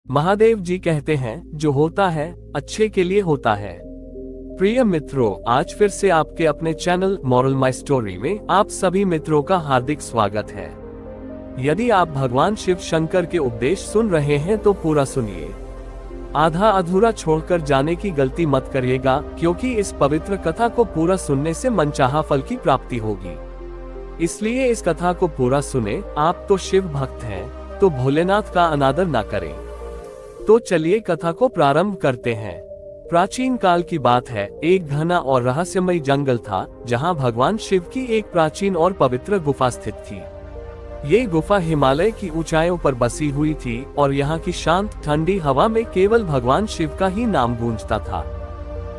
महादेव जी कहते हैं, जो होता है अच्छे के लिए होता है। प्रिय मित्रों, आज फिर से आपके अपने चैनल मॉरल माई स्टोरी में आप सभी मित्रों का हार्दिक स्वागत है। यदि आप भगवान शिव शंकर के उपदेश सुन रहे हैं तो पूरा सुनिए, आधा अधूरा छोड़कर जाने की गलती मत करिएगा, क्योंकि इस पवित्र कथा को पूरा सुनने से मनचाहा फल की प्राप्ति होगी। इसलिए इस कथा को पूरा सुने। आप तो शिव भक्त हैं, तो भोलेनाथ का अनादर ना करें। तो चलिए कथा को प्रारंभ करते हैं। प्राचीन काल की बात है, एक घना और रहस्यमय जंगल था, जहां भगवान शिव की एक प्राचीन और पवित्र गुफा स्थित थी। ये गुफा हिमालय की ऊंचाइयों पर बसी हुई थी और यहाँ की शांत ठंडी हवा में केवल भगवान शिव का ही नाम गूंजता था।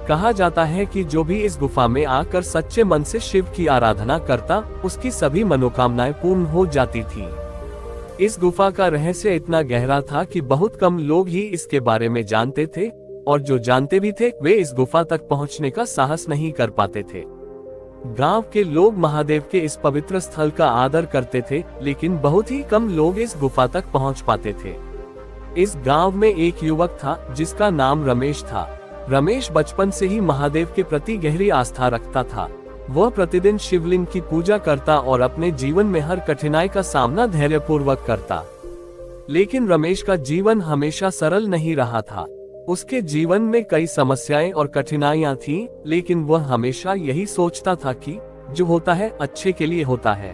कहा जाता है कि जो भी इस गुफा में आकर सच्चे मन से शिव की आराधना करता, उसकी सभी मनोकामनाएं पूर्ण हो जाती थी। इस गुफा का रहस्य इतना गहरा था कि बहुत कम लोग ही इसके बारे में जानते थे, और जो जानते भी थे वे इस गुफा तक पहुंचने का साहस नहीं कर पाते थे। गांव के लोग महादेव के इस पवित्र स्थल का आदर करते थे, लेकिन बहुत ही कम लोग इस गुफा तक पहुंच पाते थे। इस गांव में एक युवक था जिसका नाम रमेश था। रमेश बचपन से ही महादेव के प्रति गहरी आस्था रखता था। वह प्रतिदिन शिवलिंग की पूजा करता और अपने जीवन में हर कठिनाई का सामना धैर्यपूर्वक करता। लेकिन रमेश का जीवन हमेशा सरल नहीं रहा था। उसके जीवन में कई समस्याएं और कठिनाइयां थीं, लेकिन वह हमेशा यही सोचता था कि जो होता है अच्छे के लिए होता है।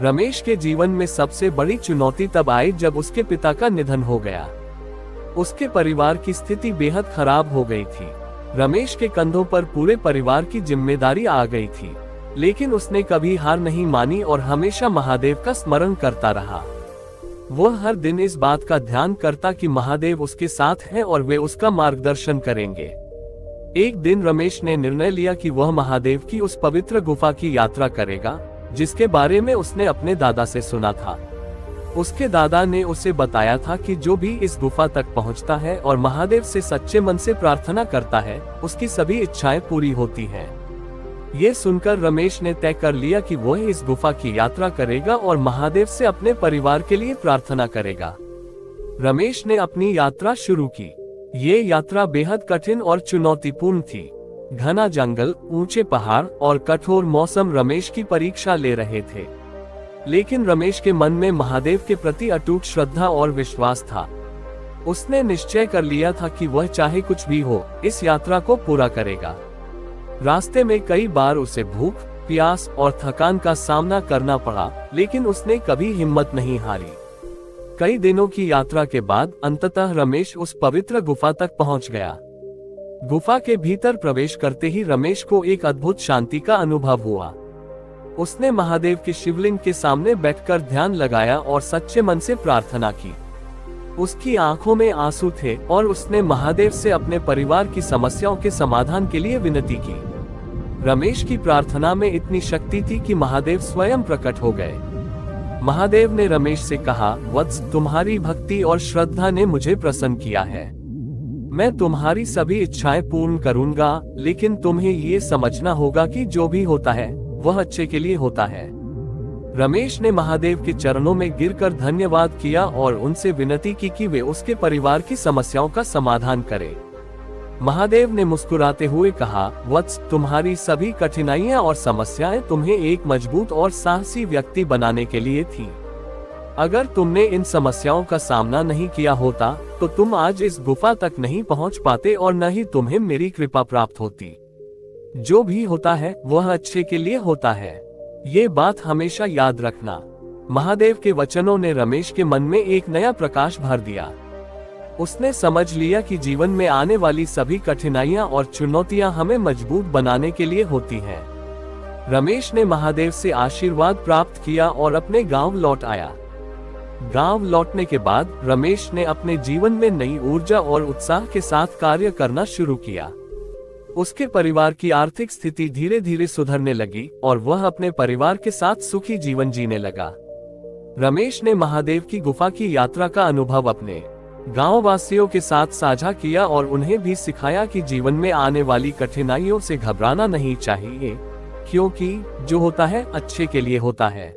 रमेश के जीवन में सबसे बड़ी चुनौती तब आई जब उसके पिता का निधन हो गया। उसके परिवार की स्थिति बेहद खराब हो गई थी। रमेश के कंधों पर पूरे परिवार की जिम्मेदारी आ गई थी, लेकिन उसने कभी हार नहीं मानी और हमेशा महादेव का स्मरण करता रहा। वह हर दिन इस बात का ध्यान करता कि महादेव उसके साथ हैं और वे उसका मार्गदर्शन करेंगे। एक दिन रमेश ने निर्णय लिया कि वह महादेव की उस पवित्र गुफा की यात्रा करेगा, जिसके बारे में उसने अपने दादा से सुना था। उसके दादा ने उसे बताया था कि जो भी इस गुफा तक पहुंचता है और महादेव से सच्चे मन से प्रार्थना करता है, उसकी सभी इच्छाएं पूरी होती हैं। ये सुनकर रमेश ने तय कर लिया कि वह इस गुफा की यात्रा करेगा और महादेव से अपने परिवार के लिए प्रार्थना करेगा। रमेश ने अपनी यात्रा शुरू की। ये यात्रा बेहद कठिन और चुनौतीपूर्ण थी। घना जंगल, ऊंचे पहाड़ और कठोर मौसम रमेश की परीक्षा ले रहे थे, लेकिन रमेश के मन में महादेव के प्रति अटूट श्रद्धा और विश्वास था। उसने निश्चय कर लिया था कि वह चाहे कुछ भी हो, इस यात्रा को पूरा करेगा। रास्ते में कई बार उसे भूख, प्यास और थकान का सामना करना पड़ा, लेकिन उसने कभी हिम्मत नहीं हारी। कई दिनों की यात्रा के बाद अंततः रमेश उस पवित्र गुफा तक पहुंच गया। गुफा के भीतर प्रवेश करते ही रमेश को एक अद्भुत शांति का अनुभव हुआ। उसने महादेव के शिवलिंग के सामने बैठकर ध्यान लगाया और सच्चे मन से प्रार्थना की। उसकी आंखों में आंसू थे और उसने महादेव से अपने परिवार की समस्याओं के समाधान के लिए विनती की। रमेश की प्रार्थना में इतनी शक्ति थी कि महादेव स्वयं प्रकट हो गए। महादेव ने रमेश से कहा, वत्स, तुम्हारी भक्ति और श्रद्धा ने मुझे प्रसन्न किया है। मैं तुम्हारी सभी इच्छाएं पूर्ण करूंगा, लेकिन तुम्हें ये समझना होगा कि जो भी होता है वह अच्छे के लिए होता है। रमेश ने महादेव के चरणों में गिरकर धन्यवाद किया और उनसे विनती की कि वे उसके परिवार की समस्याओं का समाधान करें। महादेव ने मुस्कुराते हुए कहा, वत्स, तुम्हारी सभी कठिनाइयां और समस्याएं तुम्हें एक मजबूत और साहसी व्यक्ति बनाने के लिए थी। अगर तुमने इन समस्याओं का सामना नहीं किया होता तो तुम आज इस गुफा तक नहीं पहुंच पाते और न ही तुम्हें मेरी कृपा प्राप्त होती। जो भी होता है वह अच्छे के लिए होता है। ये बात हमेशा याद रखना। महादेव के वचनों ने रमेश के मन में एक नया प्रकाश भर दिया। उसने समझ लिया कि जीवन में आने वाली सभी कठिनाइयां और चुनौतियां हमें मजबूत बनाने के लिए होती हैं। रमेश ने महादेव से आशीर्वाद प्राप्त किया और अपने गांव लौट आया। गांव लौटने के बाद रमेश ने अपने जीवन में नई ऊर्जा और उत्साह के साथ कार्य करना शुरू किया। उसके परिवार की आर्थिक स्थिति धीरे धीरे सुधरने लगी और वह अपने परिवार के साथ सुखी जीवन जीने लगा। रमेश ने महादेव की गुफा की यात्रा का अनुभव अपने गांव वासियों के साथ साझा किया और उन्हें भी सिखाया कि जीवन में आने वाली कठिनाइयों से घबराना नहीं चाहिए, क्योंकि जो होता है अच्छे के लिए होता है।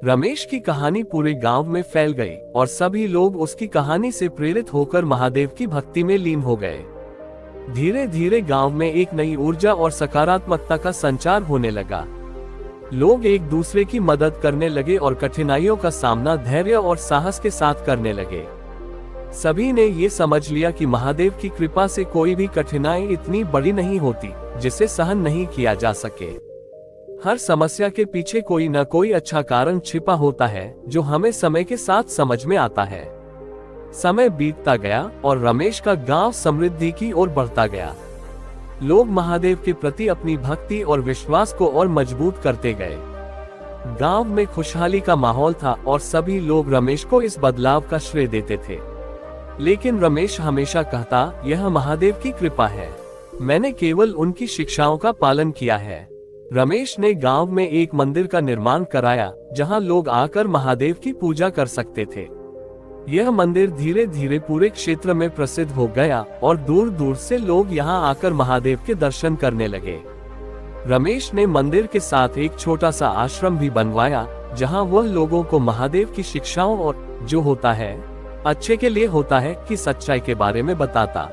रमेश की कहानी पूरे गांव में फैल गई और सभी लोग उसकी कहानी से प्रेरित होकर महादेव की भक्ति में लीन हो गए। धीरे धीरे गांव में एक नई ऊर्जा और सकारात्मकता का संचार होने लगा। लोग एक दूसरे की मदद करने लगे और कठिनाइयों का सामना धैर्य और साहस के साथ करने लगे। सभी ने ये समझ लिया कि महादेव की कृपा से कोई भी कठिनाई इतनी बड़ी नहीं होती जिसे सहन नहीं किया जा सके। हर समस्या के पीछे कोई न कोई अच्छा कारण छिपा होता है जो हमें समय के साथ समझ में आता है। समय बीतता गया और रमेश का गांव समृद्धि की ओर बढ़ता गया। लोग महादेव के प्रति अपनी भक्ति और विश्वास को और मजबूत करते गए। गांव में खुशहाली का माहौल था और सभी लोग रमेश को इस बदलाव का श्रेय देते थे। लेकिन रमेश हमेशा कहता, यह महादेव की कृपा है, मैंने केवल उनकी शिक्षाओं का पालन किया है। रमेश ने गांव में एक मंदिर का निर्माण कराया जहां लोग आकर महादेव की पूजा कर सकते थे। यह मंदिर धीरे धीरे पूरे क्षेत्र में प्रसिद्ध हो गया और दूर दूर से लोग यहां आकर महादेव के दर्शन करने लगे। रमेश ने मंदिर के साथ एक छोटा सा आश्रम भी बनवाया जहां वह लोगों को महादेव की शिक्षाओं और जो होता है अच्छे के लिए होता है की सच्चाई के बारे में बताता।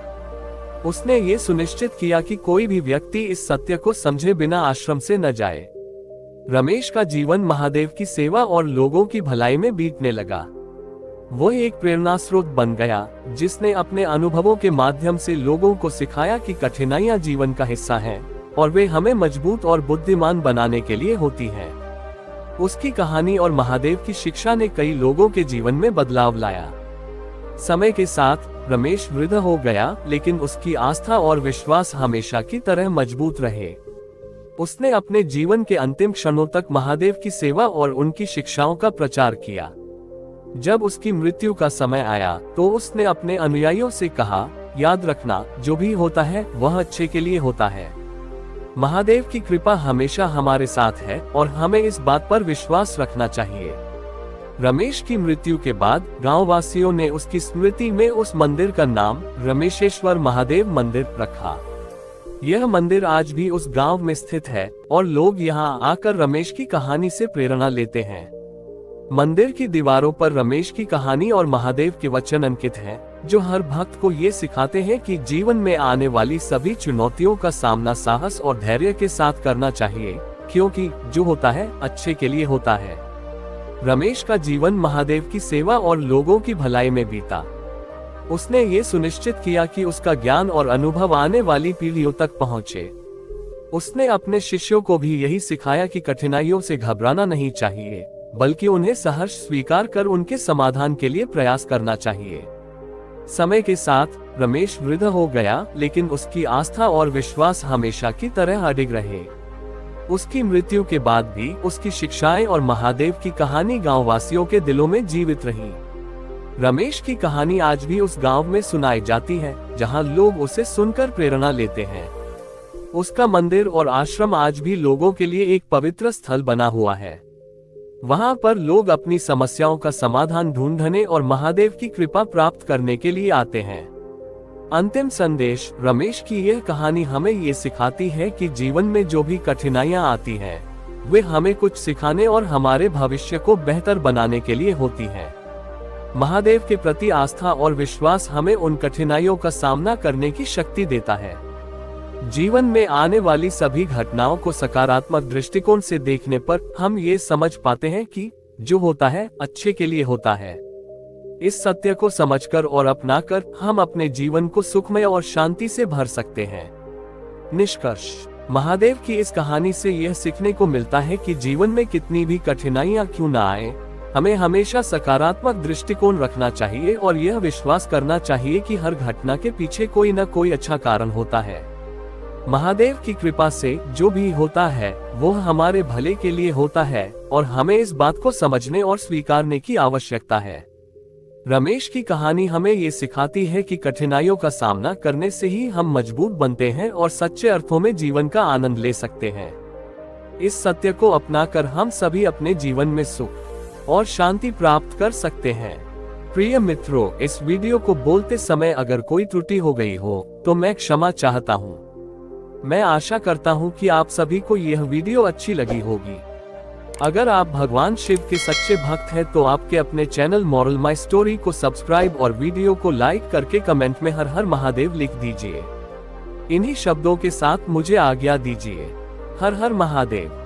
उसने ये सुनिश्चित किया कि कोई भी व्यक्ति इस सत्य को समझे बिना आश्रम से न जाए। रमेश का जीवन महादेव की सेवा और लोगों की भलाई में बीतने लगा। वो एक प्रेरणा स्रोत बन गया जिसने अपने अनुभवों के माध्यम से लोगों को सिखाया कि कठिनाइयां जीवन का हिस्सा हैं और वे हमें मजबूत और बुद्धिमान बनाने के लिए होती हैं। उसकी कहानी और महादेव की शिक्षा ने कई लोगों के जीवन में बदलाव लाया। समय के साथ रमेश वृद्ध हो गया, लेकिन उसकी आस्था और विश्वास हमेशा की तरह मजबूत रहे। उसने अपने जीवन के अंतिम क्षणों तक महादेव की सेवा और उनकी शिक्षाओं का प्रचार किया। जब उसकी मृत्यु का समय आया तो उसने अपने अनुयायियों से कहा, याद रखना, जो भी होता है वह अच्छे के लिए होता है। महादेव की कृपा हमेशा हमारे साथ है और हमें इस बात पर विश्वास रखना चाहिए। रमेश की मृत्यु के बाद गांव वासियों ने उसकी स्मृति में उस मंदिर का नाम रमेशेश्वर महादेव मंदिर रखा। यह मंदिर आज भी उस गांव में स्थित है और लोग यहां आकर रमेश की कहानी से प्रेरणा लेते हैं। मंदिर की दीवारों पर रमेश की कहानी और महादेव के वचन अंकित हैं, जो हर भक्त को ये सिखाते हैं कि जीवन में आने वाली सभी चुनौतियों का सामना साहस और धैर्य के साथ करना चाहिए, क्योंकि जो होता है अच्छे के लिए होता है। रमेश का जीवन महादेव की सेवा और लोगों की भलाई में बीता। उसने ये सुनिश्चित किया कि उसका ज्ञान और अनुभव आने वाली पीढ़ियों तक पहुंचे। उसने अपने शिष्यों को भी यही सिखाया कि कठिनाइयों से घबराना नहीं चाहिए, बल्कि उन्हें सहर्ष स्वीकार कर उनके समाधान के लिए प्रयास करना चाहिए। समय के साथ रमेश वृद्ध हो गया, लेकिन उसकी आस्था और विश्वास हमेशा की तरह अडिग रहे। उसकी मृत्यु के बाद भी उसकी शिक्षाएं और महादेव की कहानी गांव वासियों के दिलों में जीवित रही। रमेश की कहानी आज भी उस गांव में सुनाई जाती है जहां लोग उसे सुनकर प्रेरणा लेते हैं। उसका मंदिर और आश्रम आज भी लोगों के लिए एक पवित्र स्थल बना हुआ है। वहां पर लोग अपनी समस्याओं का समाधान ढूंढने और महादेव की कृपा प्राप्त करने के लिए आते हैं। अंतिम संदेश, रमेश की यह कहानी हमें ये सिखाती है कि जीवन में जो भी कठिनाइयां आती हैं, वे हमें कुछ सिखाने और हमारे भविष्य को बेहतर बनाने के लिए होती हैं। महादेव के प्रति आस्था और विश्वास हमें उन कठिनाइयों का सामना करने की शक्ति देता है। जीवन में आने वाली सभी घटनाओं को सकारात्मक दृष्टिकोण से देखने पर हम ये समझ पाते हैं कि जो होता है अच्छे के लिए होता है। इस सत्य को समझकर और अपनाकर हम अपने जीवन को सुखमय और शांति से भर सकते हैं। निष्कर्ष, महादेव की इस कहानी से यह सीखने को मिलता है कि जीवन में कितनी भी कठिनाइयां क्यों न आए, हमें हमेशा सकारात्मक दृष्टिकोण रखना चाहिए और यह विश्वास करना चाहिए कि हर घटना के पीछे कोई न कोई अच्छा कारण होता है। महादेव की कृपा से जो भी होता है वो हमारे भले के लिए होता है और हमें इस बात को समझने और स्वीकारने की आवश्यकता है। रमेश की कहानी हमें ये सिखाती है कि कठिनाइयों का सामना करने से ही हम मजबूत बनते हैं और सच्चे अर्थों में जीवन का आनंद ले सकते हैं। इस सत्य को अपनाकर हम सभी अपने जीवन में सुख और शांति प्राप्त कर सकते हैं। प्रिय मित्रों, इस वीडियो को बोलते समय अगर कोई त्रुटि हो गई हो तो मैं क्षमा चाहता हूँ। मैं आशा करता हूँ कि आप सभी को यह वीडियो अच्छी लगी होगी। अगर आप भगवान शिव के सच्चे भक्त हैं तो आपके अपने चैनल मॉरल माई स्टोरी को सब्सक्राइब और वीडियो को लाइक करके कमेंट में हर हर महादेव लिख दीजिए। इन्हीं शब्दों के साथ मुझे आज्ञा दीजिए। हर हर महादेव।